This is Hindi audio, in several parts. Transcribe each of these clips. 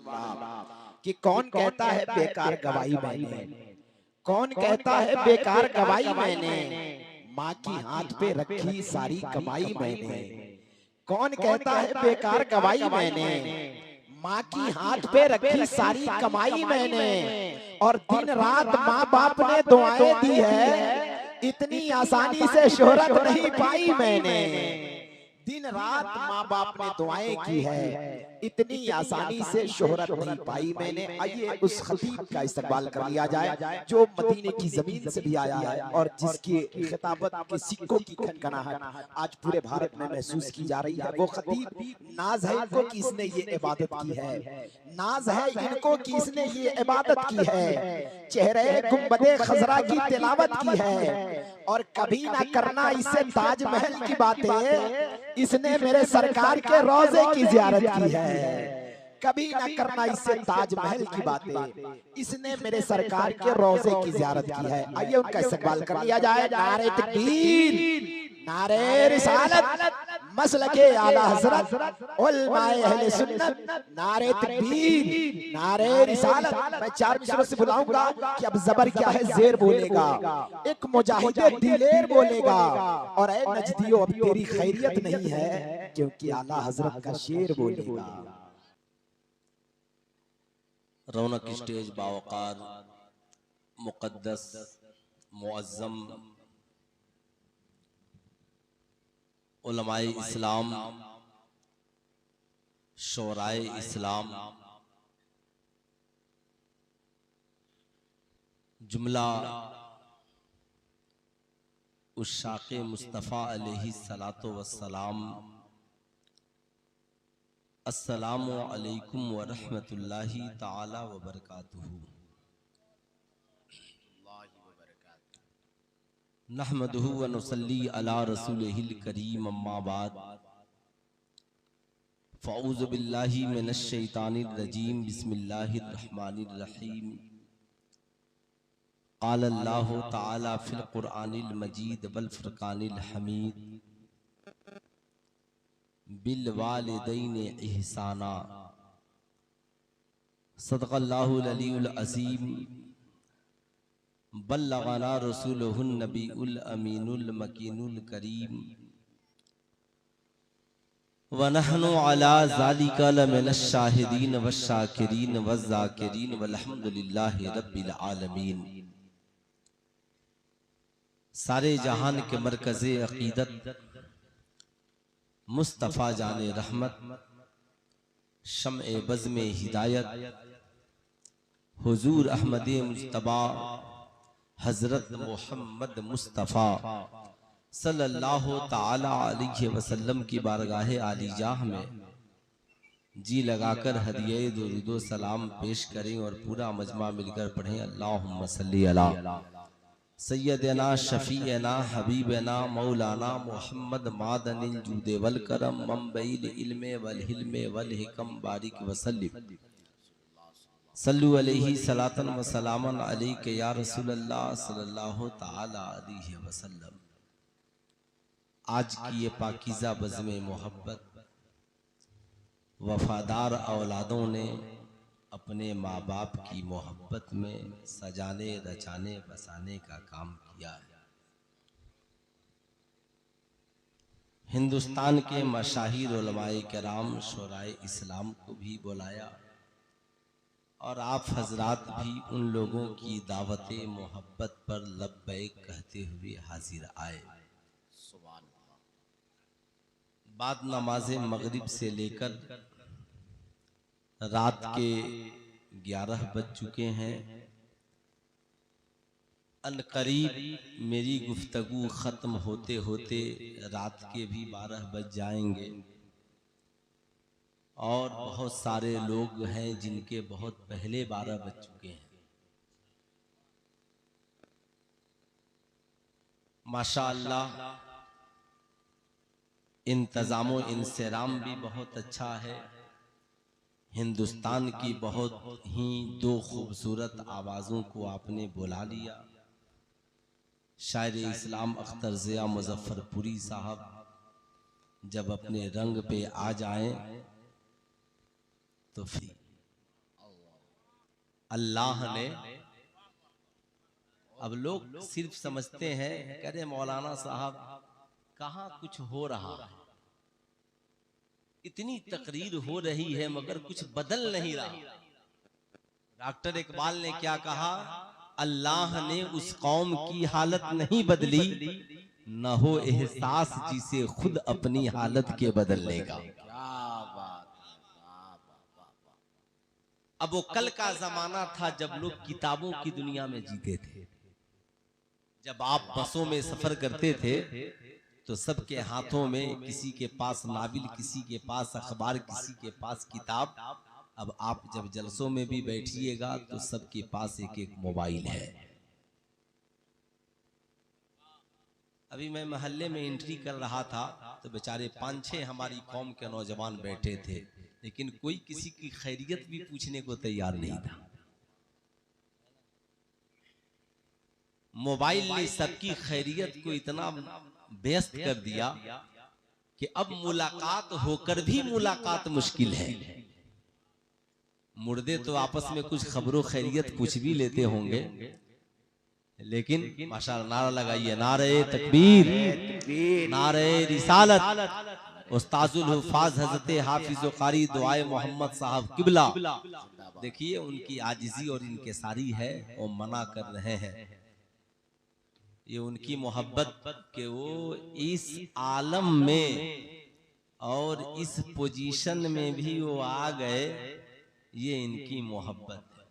कि कौन कहता है बेकार गवाही मैंने, कौन कहता है बेकार गवाही मैंने, माँ की हाथ पे रखी सारी कमाई मैंने। कौन कहता है बेकार गवाही मैंने, माँ की हाथ पे रखी सारी कमाई मैंने। और दिन रात माँ बाप ने दुआएं दी है, इतनी आसानी से शोहरत नहीं पाई मैंने। दिन रात माँ बाप ने दुआएं की है, इतनी आसानी से शोहरत नहीं पाई मैंने। आइए उस खतीब का इस्तकबाल कर लिया जाए जो मदीने की जमीन से भी आया है और जिसकी खिताबत के सिक्कों की खनखनाहट आज पूरे भारत में महसूस की जा रही है। वो खतीब नाज है इनको कि इसने ये इबादत की है, नाज है इनको कि इसने ये इबादत की है, चेहरे गुंबदे खजरा की तिलावत की है। और कभी ना करना इससे ताजमहल की बातें, इसने मेरे सरकार के रोजे की जियारत की है। कभी ना करना इससे ताजमहल की बातें, इसने मेरे सरकार के रोजे की जियारत की है। आइए उनका इस्तकबाल कर लिया जाए। नारे तकबीर, नारे रिसालत, मसलके आला हजरत, उलमाए अहले सुन्नत, नारे तकबीर, नारे रिसालत। मैं 4 मिसरों से बुलाऊंगा कि अब जबर क्या है, जेर बोलेगा, एक मुजाहिदे दिलेर बोलेगा। और ऐ नजदियो अब तेरी खैरियत नहीं है क्योंकि आला हजरत का शेर बोलेगा। रौनक स्टेज बावकार मुकद्दस मुअज्जम उलमाए इस्लाम, शोराए इस्लाम, जुमला उशाक़े मुस्तफ़ा अलैहि सलातो वस्सलाम, अस्सलामु अलैकुम व रहमतुल्लाहि ताला व बरकातुहू। नहमदुहु व नुसल्ली अला रसूलिहिल करीम, अम्मा बाद, फ़अऊज़ु बिल्लाहि मिनश शैतानिर रजीम, बिस्मिल्लाहिर रहमानिर रहीम। क़ाल अल्लाहु तआला फ़िल क़ुरआनिल मजीद वल फ़ुरक़ानिल हमीद, बिल वालिदैनि इहसाना, सदक़ल्लाहुल अलीयुल अज़ीम, बल्लग़ना रसूलुहुन नबीउल अमीनुल मकीनुल करीम, व नहनु अला ज़ालिका लमिनश शाहिदीन वश्शाकिरीन वज़्ज़ाकिरीन वल्हम्दुलिल्लाहि रब्बिल आलमीन। सारे जहान के मरकज़े अक़ीदत मुस्तफ़ा जाने रहमत, शम्ए बज़्मे हिदायत, हुजूर अहमदे मुज्तबा हजरत मोहम्मद मुस्तफ़ा सल्लल्लाहु ताला अलैहि वसल्लम की बारगाहे आलीजाह में जी लगाकर हदिये दुरूदो सलाम पेश करें और पूरा मजमा मिलकर पढ़ें। अल्लाहुम्मा सल्ली अला सय्यदना शफीअना हबीबना मौलाना मोहम्मद मादनिल जूदे वल करम, मंबईल इल्मे वल हिल्मे वल हिकम, बारिक वसल्लिम। सल्लु अलैहि सलातन व सलामन अलैके या रसूलल्लाह सल्लल्लाहु ताला अलैहि वसल्लम। आज की ये पाकीज़ा बज़्मे मोहब्बत वफादार औलादों ने अपने माँ बाप की मोहब्बत में सजाने रचाने बसाने का काम किया है। हिंदुस्तान के मशाहिर उलमाए किराम शोराए इस्लाम को भी बुलाया और आप हजरात भी उन लोगों की दावते मोहब्बत पर लब्बैक कहते हुए हाजिर आए। बाद नमाज़े मगरिब से लेकर रात के 11 बज चुके हैं। अनकरीब मेरी गुफ्तगू ख़त्म होते होते रात के भी 12 बज जाएंगे और बहुत सारे लोग हैं जिनके बहुत पहले 12 बज चुके हैं। माशाअल्लाह इंतज़ामो इंसराम भी बहुत अच्छा है। हिंदुस्तान की बहुत ही 2 खूबसूरत आवाज़ों को आपने बुला लिया। शायर इस्लाम अख्तर ज़िया मुज़फ्फरपुरी साहब जब अपने रंग पे आ जाएं तो फिर अल्लाह ने, अब लोग सिर्फ समझते हैं कह रहे मौलाना साहब कहाँ कुछ हो रहा है, इतनी तकरीर हो रही है मगर कुछ बदल नहीं रहा। डॉक्टर इकबाल ने क्या कहा, अल्लाह ने उस कौम की हालत नहीं बदली, न हो एहसास जिसे खुद अपनी हालत के बदलने का। अब वो कल का जमाना था जब लोग किताबों की दुनिया में जीते थे। जब आप बसों में सफर करते थे तो सबके हाथों में, किसी के पास नाविल, किसी के पास अखबार, किसी के पास किताब। अब आप जब जलसों में भी बैठिएगा तो सबके पास एक एक मोबाइल है। अभी मैं मोहल्ले में एंट्री कर रहा था तो बेचारे 5-6 हमारी कौम के नौजवान बैठे थे, लेकिन कोई किसी की खैरियत भी पूछने को तैयार नहीं था। मोबाइल ने सबकी खैरियत को इतना व्यस्त कर दिया कि अब मुलाकात होकर भी मुलाकात मुश्किल है। मुर्दे तो आपस में कुछ खबरों खैरियत पूछ भी लेते होंगे, लेकिन माशाअल्लाह नारा लगाइए, नारे तकबीर, नारे रिसालत। उस्ताजुल हुफ़ाज़ हज़रत हाफिज़ कारी दुआए मोहम्मद साहब किबला, देखिए उनकी आजिज़ी और इनकिसारी है, वो मना कर रहे हैं। ये उनकी मोहब्बत के वो इस आलम में और इस पोजीशन में भी वो आ गए, ये इनकी मोहब्बत है।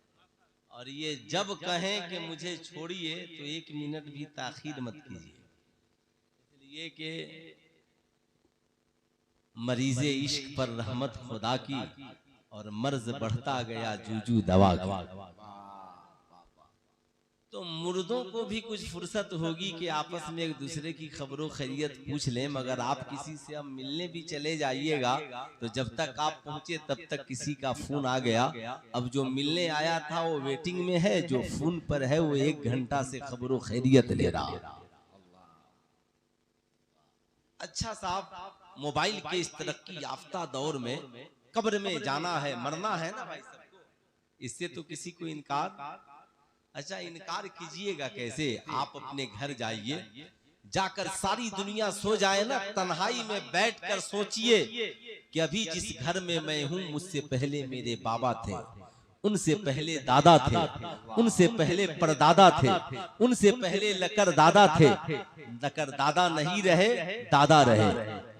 और ये जब कहें कि मुझे छोड़िए तो 1 मिनट भी ताखीर मत कीजिए, इसलिए कि मरीज़े इश्क पर रहमत खुदा की और मर्ज बढ़ता गया जूजू दवा की। तो मुर्दों को भी कुछ फुर्सत होगी कि आपस में एक दूसरे की खबरों खैरियत पूछ लें, मगर आप किसी से अब मिलने भी चले जाइएगा तो जब तक आप पहुंचे तब तक किसी का फोन आ गया। अब जो मिलने आया था वो वेटिंग में है, जो फोन पर है वो 1 घंटा से खबरों खैरियत ले रहा। अच्छा साहब, मोबाइल के इस तरक्की याफ्ता दौर में कब्र में जाना है, मरना है ना भाई सबको, इससे तो किसी को इनकार। अच्छा इनकार कीजिएगा कैसे, आप अपने घर जाइए, जाकर सारी दुनिया सो जाए ना, तन्हाई में बैठकर सोचिए कि अभी जिस घर में मैं हूं मुझसे पहले मेरे बाबा थे, उनसे पहले दादा थे, उनसे पहले परदादा थे, उनसे पहले लकर दादा थे। लकर दादा नहीं रहे, दादा रहे,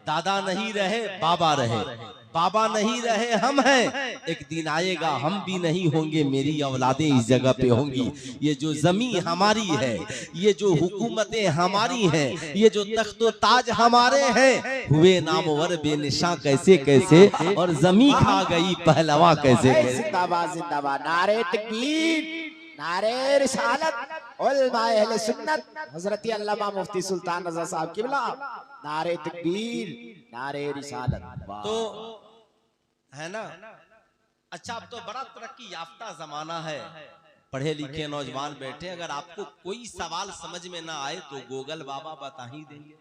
दादा नहीं रहे, बाबा रहे, बाबा नहीं रहे, हम हैं। एक दिन आएगा हम भी नहीं होंगे, मेरी औलादें इस जगह पे होंगी। ये जो जमीन हमारी है, ये जो हुकूमतें हमारी हैं, ये जो तख्तो ताज हमारे हैं, हुए नामवर बेनिशां कैसे कैसे, और जमीन खा गई पहलवा कैसे कैसे। जिंदाबाद जिंदाबाद, नारे तकबीर, नारे रिसालत, उलमाए अहले सुन्नत, हजरत अल्लामा मुफ्ती सुल्तान रजा साहब किबला, नारे तकबीर, नारे रिसालत। तो है ना। अच्छा अब तो बड़ा तरक्की याफ्ता जमाना है, पढ़े लिखे नौजवान बैठे, अगर आपको कोई सवाल समझ में ना आए तो गूगल बाबा बता ही देंगे।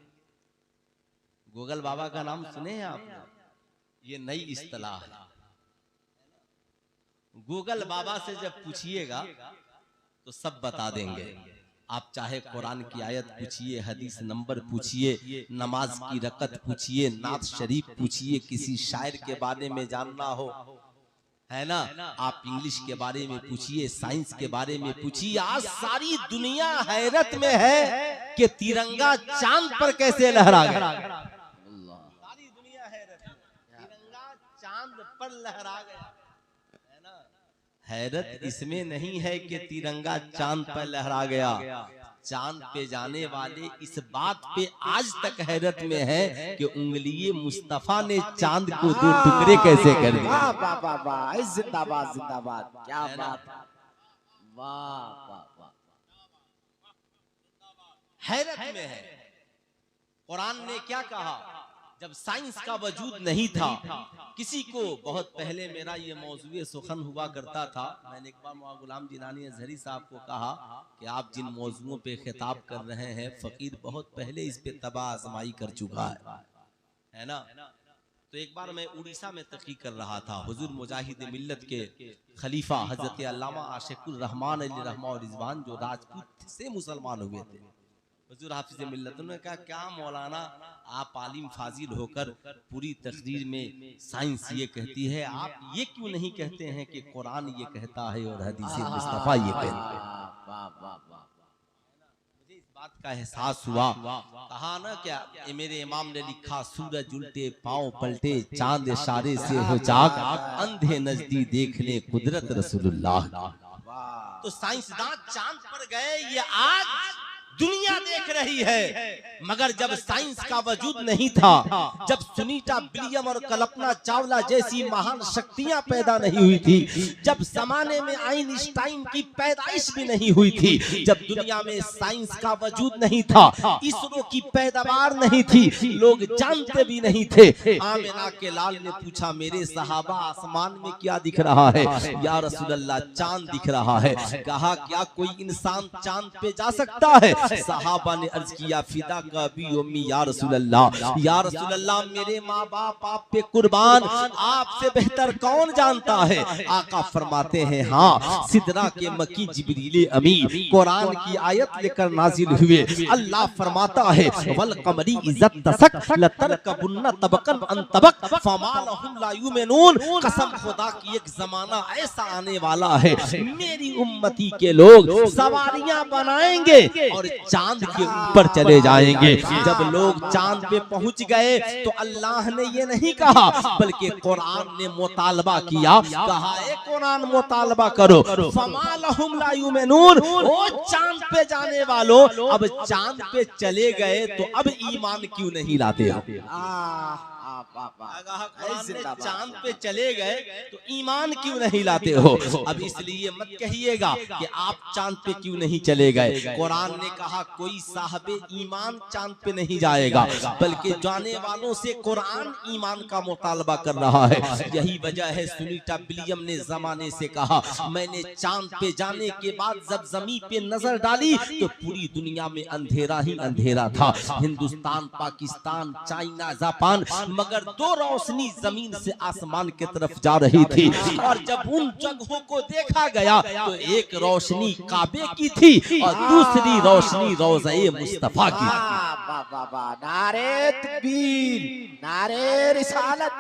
गूगल बाबा का नाम सुने हैं आप? ये नई इस्तिलाह है। गूगल बाबा से जब पूछिएगा तो सब बता देंगे। आप चाहे कुरान की आयत पूछिए, हदीस नंबर पूछिए, नमाज की रकत पूछिए, नात शरीफ पूछिए, किसी शायर के बारे में जानना हो, है ना, आप इंग्लिश के बारे में पूछिए, साइंस के बारे में पूछिए। आज सारी दुनिया हैरत में है कि तिरंगा चांद पर कैसे लहरा गया। सारी दुनिया हैरत में, तिरंगा चांद पर लहरा गया। हैरत इसमें नहीं है कि तिरंगा चांद पर लहरा गया, चांद पे जाने वाले इस बात पे आज तक हैरत में है कि उंगलिये मुस्तफा ने चांद को 2 टुकड़े कैसे कर दिए। वाह वाह वाह वाह, जिंदाबाद जिंदाबाद, क्या बात, वाह वाह वाह, हैरत में है। कुरान ने क्या कहा, जब साइंस का वजूद नहीं था, किसी को बहुत पहले, मेरा ये मौजूए सुखन हुआ करता था, मैंने एक बार मौलाना गुलाम जिलानी अजहरी साहब को कहा कि आप जिन मौजूओं पे खिताब कर रहे हैं, फकीर बहुत पहले इस पे तबाह आजमाई कर चुका है ना। तो एक बार मैं उड़ीसा में तहकीक कर रहा था, हुजूर मुजाहिद मिल्लत के खलीफा हजरत अल्लामा आशिकुर रहमान अली रहमा और रिजवान जो राजपूत से मुसलमान हुए थे, हुजूर हाफिज मिल्लत, उन्होंने कहा क्या मौलाना आप आलिम फाजिल होकर पूरी तकरीर में साइंस ये कहती है, आप ये क्यों नहीं कहते हैं कि कुरान ये कहता है और हदीस मुस्तफा ये कहती है। मुझे इस बात का एहसास हुआ, कहा ना क्या मेरे इमाम ने लिखा, सूरज उल्टे पांव पलटे चांद इशारे से हो जाग, अंधे नजदी देख ले कुदरत रसूलुल्लाह। तो साइंसदान चांद पर गए, ये आग दुनिया देख रही है, मगर जब साइंस का वजूद नहीं था, जब सुनीता विलियम और कल्पना चावला जैसी महान शक्तियां पैदा नहीं हुई थी, जब जमाने में आइंस्टाइन की पैदाइश भी नहीं हुई थी, जब दुनिया में साइंस का वजूद नहीं था, इसरो की पैदावार नहीं थी, लोग जानते भी नहीं थे, आमिना के लाल ने पूछा मेरे सहाबा आसमान में क्या दिख रहा है? या रसूलल्लाह चांद दिख रहा है। कहा क्या कोई इंसान चांद पे जा सकता है? सहाबा ने अर्ज किया फिदा का भी उम्मी या रसूलल्लाह, या रसूलल्लाह मेरे माँ बाप आप पे कुर्बान, आपसे बेहतर कौन जानता है? आका फरमाते हैं हाँ, सिदरा के मक्की जिब्रील अमी कुरान की आयत लेकर नाजिल हुए। अल्लाह फरमाता है वल कमरी इज्जत तसक लतरकबुन्ना तबकन अन तबक फमा लहुम ला युमिनून। कसम खुदा की एक जमाना ऐसा आने वाला है, मेरी उम्मती के लोग सवारियां बनाएंगे और चांद के ऊपर चले जाएंगे। जब लोग चांद पे पहुंच गए तो अल्लाह ने ये नहीं कहा, बल्कि कुरान ने मुतालबा किया, कहा ए कुरान मुतालबा करो, फमा लहुम ला युमिनून, ओ चांद पे जाने वालों अब चांद पे चले गए तो अब ईमान क्यों नहीं लाते हो? चांद पे चले गए तो ईमान क्यों नहीं लाते हो? अब इसलिए मत कहिएगा कि आप चांद पे क्यों नहीं चले गए। कुरान ने कहा कोई साहबे ईमान चांद पे नहीं जाएगा, बल्कि जाने वालों से कुरान ईमान का मुतालबा कर रहा है। यही वजह है सुनीता विलियम ने जमाने से कहा, मैंने चांद पे जाने के बाद जब जमीन पे नजर डाली तो पूरी दुनिया में अंधेरा ही अंधेरा था, हिंदुस्तान, पाकिस्तान, चाइना, जापान, मगर दो रोशनी जमीन से आसमान की तरफ जा रही थी। और जब उन जगहों को देखा गया तो एक रोशनी काबे की थी और दूसरी रोशनी रोज़े मुस्तफा की। नारे तकबीर, नारे रिसालत,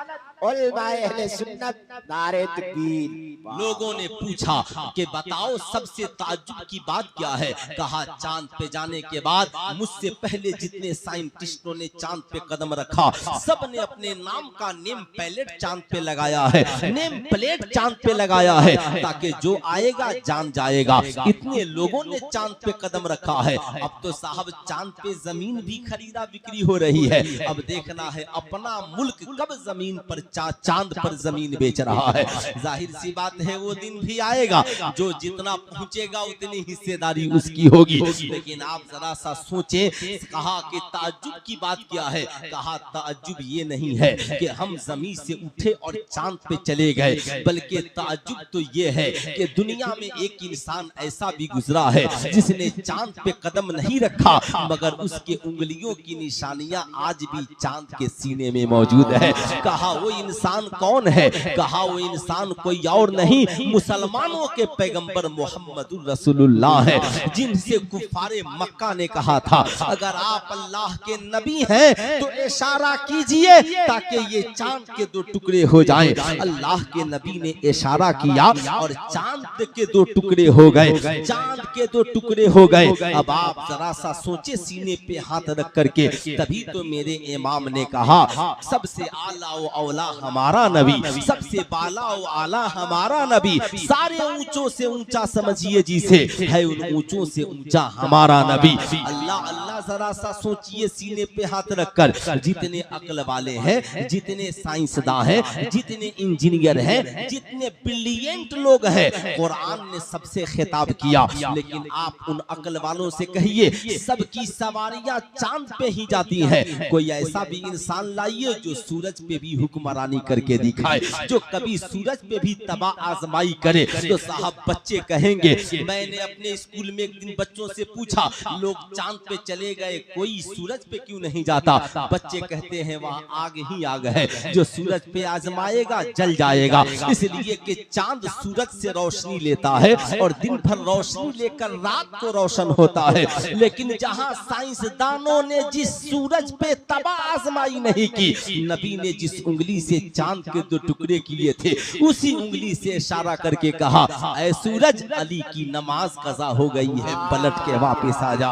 उलमाए अहले सुन्नत, नारे तकबीर। लोगों ने पूछा कि बताओ सबसे ताज्जुब की बात क्या है? कहा चांद पे जाने के बाद मुझसे पहले जितने साइंटिस्टों ने चांद पे कदम रखा, सब ने अपने नाम का नेम प्लेट चांद पे लगाया है, नेम प्लेट चांद पे लगाया है, ताकि जो आएगा जान जाएगा। इतने लोगों ने चांद पे कदम रखा है। अब तो साहब चांद पे जमीन भी खरीदा बिक्री हो रही है। अब देखना है अपना मुल्क कब जमीन पर चांद पर जमीन बेच रहा है। जाहिर सी बात है वो दिन भी आएगा, जो जितना पहुंचेगा उतनी हिस्सेदारी उसकी होगी। लेकिन आप जरा सा सोचें, कहा कि ताज्जुब की बात क्या है? कहा ताज्जुब ये नहीं है कि हम जमीन से उठे और चांद पे चले गए, बल्कि ताज्जुब तो ये है कि दुनिया में एक इंसान ऐसा भी गुजरा है जिसने चांद पे कदम नहीं रखा, मगर उसके उंगलियों की निशानियां आज भी चांद के सीने में मौजूद है। कहा वो इंसान कौन है? कहा वो इंसान कोई और नहीं, मुसलमानों के पैगंबर मोहम्मदुर रसूलुल्लाह है, जिनसे कुफारे मक्का ने कहा था अगर आप अल्लाह के नबी हैं तो इशारा कीजिए ताकि ये चांद के दो टुकड़े हो जाएं। अल्लाह के नबी ने इशारा किया और चांद के दो टुकड़े हो गए, चांद के दो टुकड़े हो गए। अब आप जरा सा सोचे, सीने पे हाथ रख करके, तभी तो मेरे इमाम ने कहा सबसे आला व औला हमारा नबी, सबसे बाला व आला हमारा नबी, सारे ऊंचों से ऊंचा समझिए जिसे है उन ऊंचों से ऊंचा हमारा नबी। अल्लाह अल्लाह जरा सा सोचिए, सीने पे हाथ रखकर, जितने अक्ल वाले हैं, जितने साइंसदान हैं, जितने इंजीनियर हैं, जितने ब्रिलियंट लोग हैं, कुरान ने सबसे खिताब किया। लेकिन आप उन अक्ल वालों से कहिए सबकी सवारियां चांद पे ही जाती हैं, कोई ऐसा भी इंसान लाइए जो सूरज पे भी हुक्म हुक्मरानी करके दिखाए। जो कभी सूरज पे भी तबाह आजमाई करे तो साहब बच्चे कहेंगे, मैंने अपने स्कूल में एक दिन बच्चों से पूछा, लोग चांद पे चले गए, कोई सूरज पे क्यों नहीं जाता? बच्चे कहते हैं वहाँ आग ही आग है, जो सूरज पे आजमाएगा जल जाएगा। इसलिए कि चांद सूरज से रोशनी लेता है और दिन भर रोशनी लेकर रात को रोशन होता है। लेकिन जहां साइंसदानों ने जिस सूरज पे तबाह आजमाई नहीं की, नबी ने जिस उंगली से चांद के 2 टुकड़े किए थे, उसी उंगली से इशारा करके कहा, ऐ सूरज, अली की नमाज कज़ा हो गई है, पलट के वापस आ जा।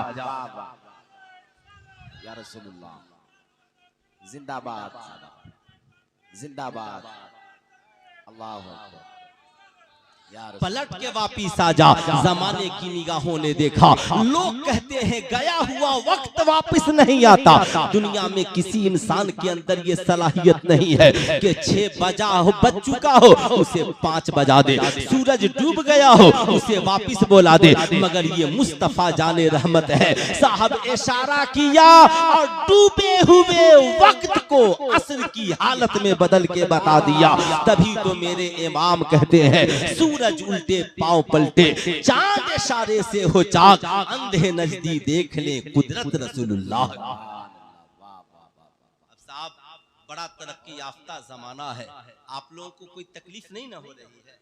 या रसूलुल्लाह, जिंदाबाद जिंदाबाद, अल्लाह अकबर। पलट के वापिस आ जा। जमाने की निगाहों ने देखा, लोग कहते हैं गया हुआ वक्त वापस नहीं आता। दुनिया में किसी इंसान के अंदर ये सलाहियत नहीं है कि 6 बज चुका हो उसे 5 बजा दे, सूरज डूब गया हो उसे वापस बोला दे। मगर ये मुस्तफा जाने रहमत है, साहब इशारा किया और डूबे हुए वक्त को असर की हालत में बदल के बता दिया। तभी तो मेरे इमाम कहते हैं, सूरज उल्टे पांव पलटे, चांद इशारे से हो चाक, अंधे नजदी देख ले कुदरत रसूलुल्लाह। साहब बड़ा तरक्की याफ्ता जमाना है, आप लोगों को कोई तकलीफ नहीं ना हो रही है?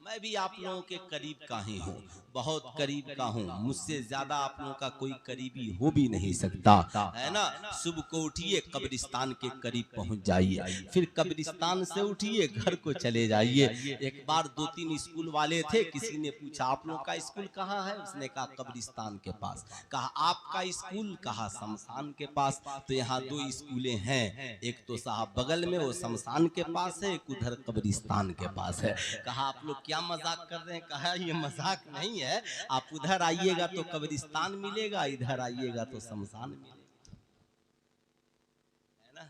मैं भी आप लोगों के करीब का ही हूँ, बहुत करीब का हूँ, मुझसे ज्यादा आप लोगों का कोई करीबी हो भी नहीं सकता, है ना। सुबह को उठिए कब्रिस्तान के करीब पहुंच जाइए, फिर कब्रिस्तान से उठिए घर को चले जाइए। एक बार 2-3 स्कूल वाले थे, किसी ने पूछा आप लोग का स्कूल कहाँ है? उसने कहा कब्रिस्तान के पास। कहा आपका स्कूल? कहा शमशान के पास। तो यहाँ 2 स्कूलें हैं, एक तो साहब बगल में वो शमशान के पास है, एक उधर कब्रिस्तान के पास है। कहा आप लोग क्या मजाक कर रहे हैं? कहा ये मजाक नहीं है, आप उधर आइएगा तो कब्रिस्तान मिलेगा, इधर आइएगा तो शमशान मिलेगा, है ना।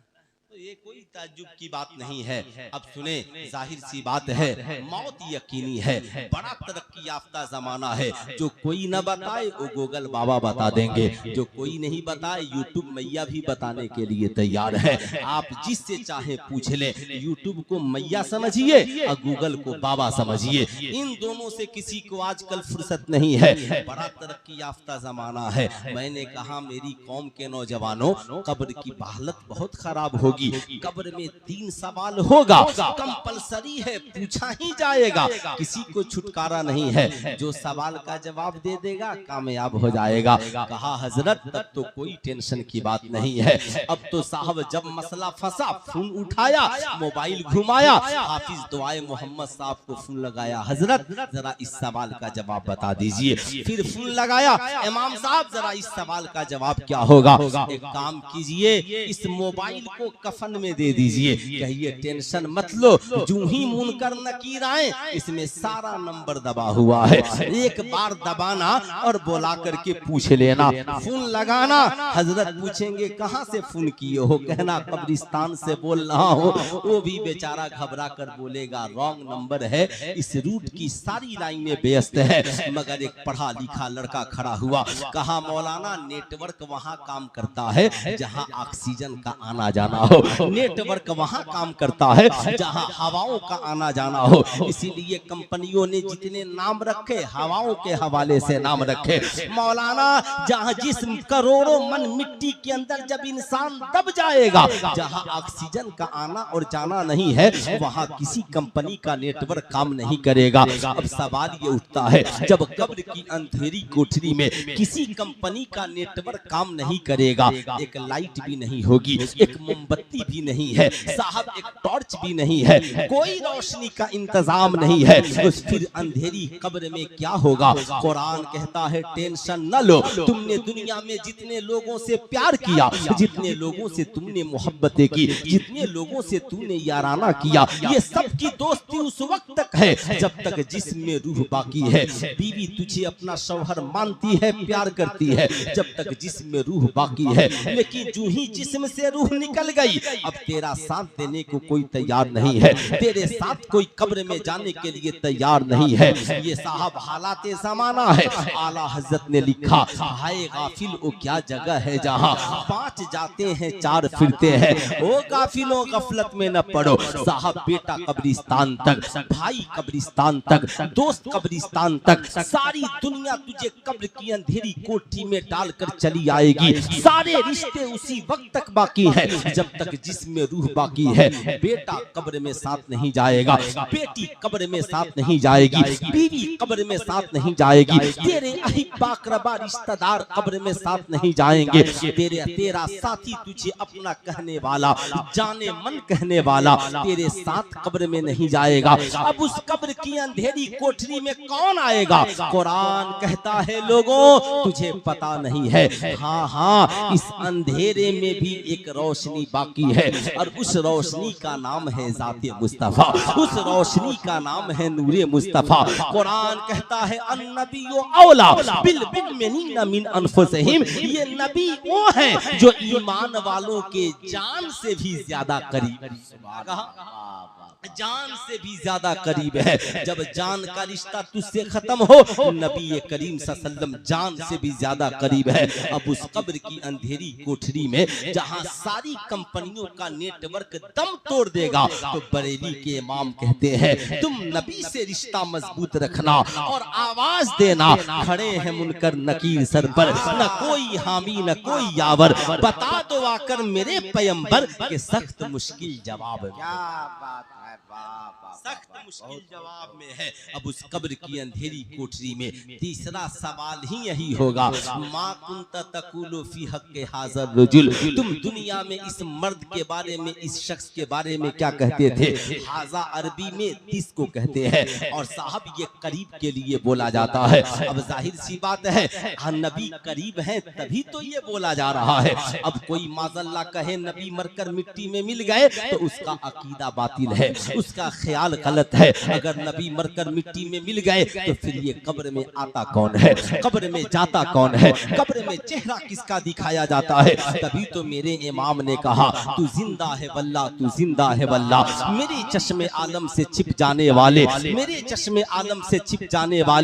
तो ये कोई ताज्जुब की बात नहीं है। अब सुने, जाहिर सी बात है, मौत यकीनी है, बड़ा तरक्की याफ्ता जमाना है। जो कोई न बताए वो गूगल बाबा बता देंगे, जो कोई नहीं बताए यूट्यूब मैया भी बताने के लिए तैयार है। आप जिससे चाहे पूछ ले, यूट्यूब को मैया समझिए और गूगल को बाबा समझिए, इन दोनों से किसी को आजकल फुर्सत नहीं है। बड़ा तरक्की याफ्ता जमाना है। मैंने कहा मेरी कौम के नौजवानों, कब्र की हालत बहुत खराब होगी। कब्र में 3 सवाल होगा, कंपलसरी है, पूछा ही जाएगा, किसी को छुटकारा नहीं है। जो सवाल का जवाब दे देगा कामयाब हो जाएगा। कहा हजरत तब तो कोई टेंशन की बात नहीं है। अब तो साहब जब मसला फंसा, फोन उठाया, मोबाइल घुमाया, हाफिज दुआए मोहम्मद साहब को फोन लगाया, हजरत जरा इस सवाल का जवाब बता दीजिए। फिर फोन लगाया, इमाम साहब जरा इस सवाल का जवाब क्या होगा? एक काम कीजिए, इस मोबाइल को कफन में दे दीजिए, कहिए टेंशन मत लो, जूं ही मुनकर नकीर आए इसमें सारा नंबर दबा हुआ है, एक बार दबाना और बोला करके पूछ लेना। फोन लगाना, हजरत पूछेंगे कहां से फोन किए हो? कहना कब्रिस्तान से बोल रहा हो। वो भी बेचारा घबरा कर बोलेगा रॉन्ग नंबर है, इस रूट की सारी लाइनें व्यस्त है। मगर एक पढ़ा लिखा लड़का खड़ा हुआ, कहा मौलाना नेटवर्क वहां काम करता है जहां ऑक्सीजन का आना जाना हो, नेटवर्क वहां काम करता है जहां हवाओं का आना जाना हो। इसीलिए कंपनियों ने जितने नाम रखे हवाओं के हवाले से नाम रखे। मौलाना जहां जिस करोड़ों मन मिट्टी के अंदर जब इंसान दब जाएगा, जहां ऑक्सीजन का आना और जाना नहीं है, वहां किसी कंपनी का नेटवर्क काम नहीं करेगा। अब सवाल ये उठता है, जब कब्र की अंधेरी कोठरी में किसी कंपनी का नेटवर्क काम नहीं करेगा, एक लाइट भी नहीं होगी, एक मोमबत्ती भी नहीं है, साहब एक टॉर्च भी नहीं है, कोई रोशनी का इंतजाम नहीं है, उस फिर अंधेरी कब्र में क्या होगा? कुरान कहता है टेंशन न लो, तुमने दुनिया में जितने लोगों से प्यार किया, जितने लोगों से तुमने मोहब्बतें की, जितने लोगों से तुमने याराना किया, ये सब की दोस्ती उस वक्त तक है जब तक जिस्म में रूह बाकी है। बीवी तुझे अपना शौहर मानती है, प्यार करती है, जब तक जिस्म में रूह बाकी है। लेकिन जो ही जिस्म से रूह निकल गई, अब तेरा साथ देने को कोई तैयार नहीं है, तेरे साथ कोई कब्र में जाने के लिए तैयार नहीं है। ये साहब हालात ज़माना है। आला हजरत ने लिखा, हाय गाफिल ओ क्या जगह है जहाँ 5 जाते हैं 4 फिरते हैं। ओ गाफिलों गफलत में न पड़ो। साहब बेटा कब्रिस्तान तक, भाई कब्रिस्तान तक, दोस्त कब्रिस्तान तक, सारी दुनिया तुझे कब्र की अंधेरी कोठी में डालकर चली आएगी। सारे रिश्ते उसी वक्त तक बाकी है जब तक जिसमें रूह बाकी है। बेटा कब्र में साथ नहीं जाएगा, बेटी कब्र में साथ नहीं जाएगी, बीवी कब्र में साथ नहीं जाएगी, तेरे अहिब्बा अक़रबा रिश्तेदार कब्र में साथ नहीं जाएंगे। तेरा साथी तुझे अपना कहने वाला, जाने मन कहने वाला तेरे साथ कब्र में नहीं जाएगा। अब उस कब्र की अंधेरी कोठरी में कौन आएगा? कुरान कहता है लोगों तुझे पता नहीं है, हाँ हाँ इस अंधेरे में भी एक रोशनी बाकी है और उस रोशनी का नाम है ज़ाते मुस्तफा, उस रोशनी का नाम है नूरे मुस्तफा। कुरान कहता है अन्नबिय्यु औला बिल मुमिनीना मिन अनफुसिहिम, ये नबी वो हैं जो ईमान वालों के जान से भी ज्यादा करीब, जान से भी ज्यादा करीब है। जब जान का रिश्ता तुझसे खत्म हो, नबी करीम सल्लल्लाहु जान से भी ज्यादा करीब है। अब उस कब्र की अंधेरी कोठरी में जहां सारी कंपनियों का नेटवर्क दम तोड़ देगा, तो बरेली के इमाम कहते हैं तुम नबी से रिश्ता मजबूत रखना और आवाज देना, खड़े हैं मुनकर नकीर सर पर, न कोई हामी न कोई यावर, बता दो आकर मेरे पैगंबर के सख्त मुश्किल जवाब। क्या बात है, सख्त मुश्किल जवाब में है। अब उस कब्र की अंधेरी कोठरी में तीसरा सवाल ही यही होगा, मा कुंत तकुलु फी हक़्क़ि हाज़ा रजुल, तुम दुनिया में इस मर्द के बारे में, इस शख्स के बारे में क्या कहते थे? हाज़ा अरबी में 30 को कहते हैं और साहब ये करीब के लिए बोला जाता है। अब जाहिर सी बात है नबी करीब है तभी तो ये बोला जा रहा है। अब कोई माज़ल्ला कहे नबी मरकर मिट्टी में मिल गए तो उसका अकीदा बातिल है, उसका ख्याल गलत है। अगर नबी मरकर मिट्टी में मिल गए तो फिर ये कब्र में आता कौन है, कब्र में जाता कौन है, कब्र में चेहरा किसका दिखाया जाता है? तभी तो मेरे इमाम ने कहा तू जिंदा है वल्लाह, तू जिंदा है वल्लाह, मेरे चश्मे आलम से छिप जाने वाले, मेरे चश्मे आलम से छिप जाने वाले